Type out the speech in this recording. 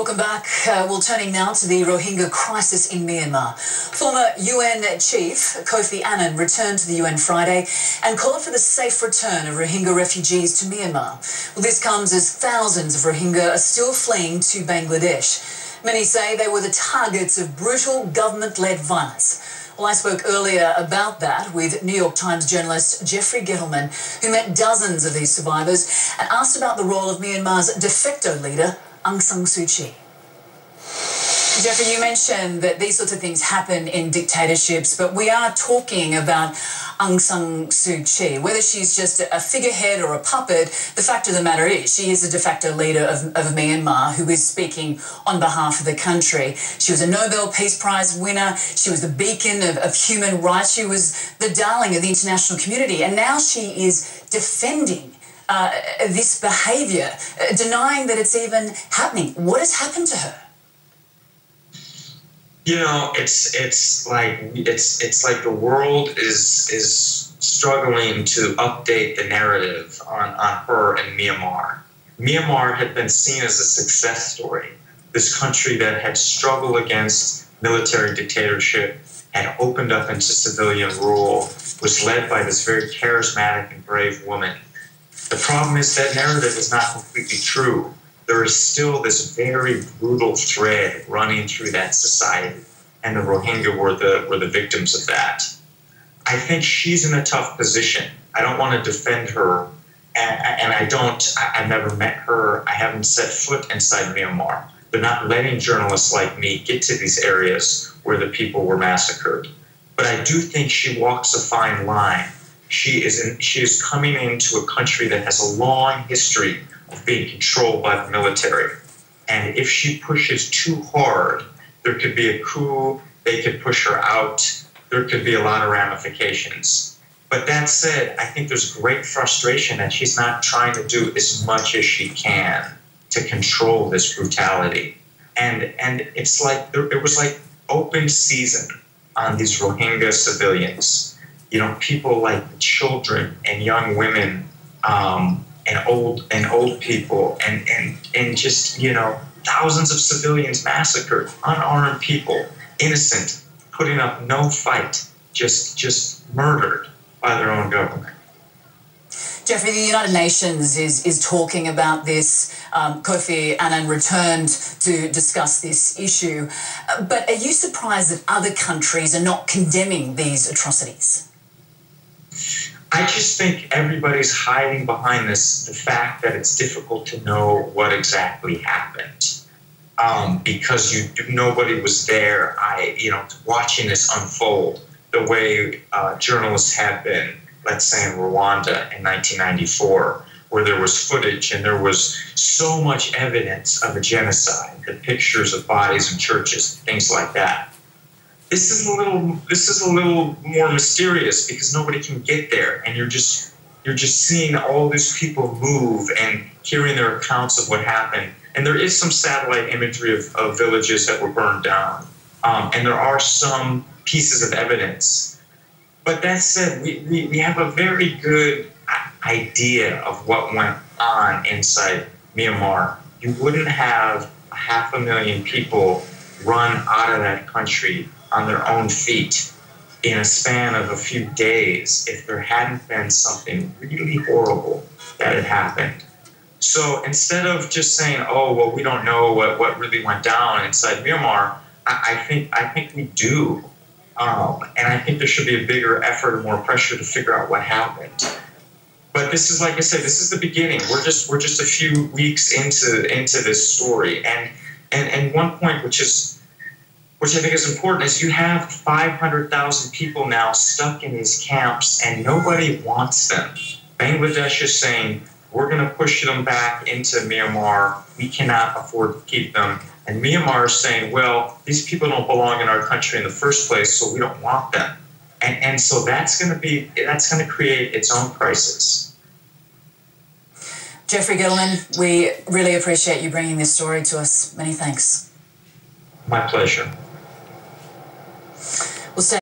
Welcome back. Well, turning now to the Rohingya crisis in Myanmar. Former UN Chief Kofi Annan returned to the UN Friday and called for the safe return of Rohingya refugees to Myanmar. Well, this comes as thousands of Rohingya are still fleeing to Bangladesh. Many say they were the targets of brutal government-led violence. Well, I spoke earlier about that with New York Times journalist Jeffrey Gettleman, who met dozens of these survivors and asked about the role of Myanmar's de facto leader, Aung San Suu Kyi. Jeffrey, you mentioned that these sorts of things happen in dictatorships, but we are talking about Aung San Suu Kyi. Whether she's just a figurehead or a puppet, the fact of the matter is she is the de facto leader of Myanmar who is speaking on behalf of the country. She was a Nobel Peace Prize winner. She was the beacon of human rights. She was the darling of the international community. And now she is defending this behaviour, denying that it's even happening. What has happened to her? You know, it's like the world is struggling to update the narrative on her and Myanmar. Myanmar had been seen as a success story. This country that had struggled against military dictatorship, had opened up into civilian rule, was led by this very charismatic and brave woman. The problem is that narrative is not completely true. There is still this very brutal thread running through that society, and the Rohingya were the victims of that. I think she's in a tough position. I don't want to defend her, and I've never met her. I haven't set foot inside Myanmar. They're not letting journalists like me get to these areas where the people were massacred. But I do think she walks a fine line. She is coming into a country that has a long history of being controlled by the military. And if she pushes too hard, there could be a coup, they could push her out, there could be a lot of ramifications. But that said, I think there's great frustration that she's not trying to do as much as she can to control this brutality. And it's like, it was like open season on these Rohingya civilians. You know, people like children and young women, and old people, and just, you know, thousands of civilians massacred, unarmed people, innocent, putting up no fight, just murdered by their own government. Jeffrey, the United Nations is talking about this. Kofi Annan returned to discuss this issue. But are you surprised that other countries are not condemning these atrocities? I just think everybody's hiding behind the fact that it's difficult to know what exactly happened, because nobody was there. Watching this unfold the way journalists have been, let's say in Rwanda in 1994, where there was footage and there was so much evidence of a genocide, the pictures of bodies in churches, things like that. This is a little more mysterious because nobody can get there, and you're just seeing all these people move and hearing their accounts of what happened. And there is some satellite imagery of villages that were burned down, and there are some pieces of evidence. But that said, we have a very good idea of what went on inside Myanmar. You wouldn't have 500,000 people run out of that country on their own feet in a span of a few days if there hadn't been something really horrible that had happened. So instead of just saying, oh, well, we don't know what really went down inside Myanmar, I think we do. And I think there should be a bigger effort and more pressure to figure out what happened. But this is, like I said, this is the beginning. We're just a few weeks into this story. And one point which I think is important, is you have 500,000 people now stuck in these camps and nobody wants them. Bangladesh is saying, we're going to push them back into Myanmar. We cannot afford to keep them. And Myanmar is saying, well, these people don't belong in our country in the first place, so we don't want them. And so that's going to create its own crisis. Jeffrey Gettleman, we really appreciate you bringing this story to us. Many thanks. My pleasure.